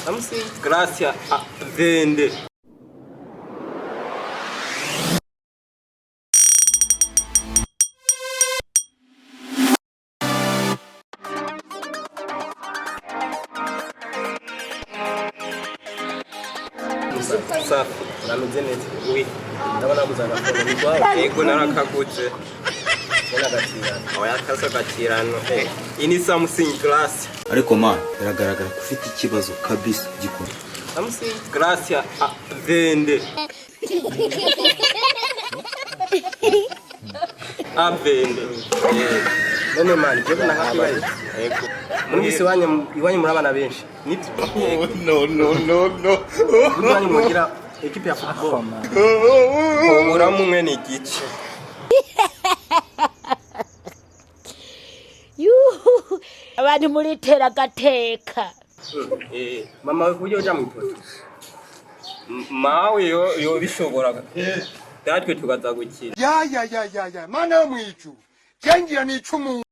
Amusi Gracia vende. Safi, nameze neza. Oui. Ndabona kuzana phone ni kwawe. Yego narakagutse. Bona gakirano. Oya kasa gakirano. Ini Samsung Gracia. Ariko man, biragaragara ko ufite ikibazo kabisa gikora. Amusi Gracia vende. Avende. None man, je bana hakibaye. Yego. Munisi iwanyu muri abana benshi. No. Iwanyu mugira equipe ya football. Uramumwe ni gice. Abantu muri tera gateka. Mama we kujya uja mu ipoto. Mawe yo bishobora. Datwe tukaza gukira. Ya mana yo mwicu. Jengira ni icumu.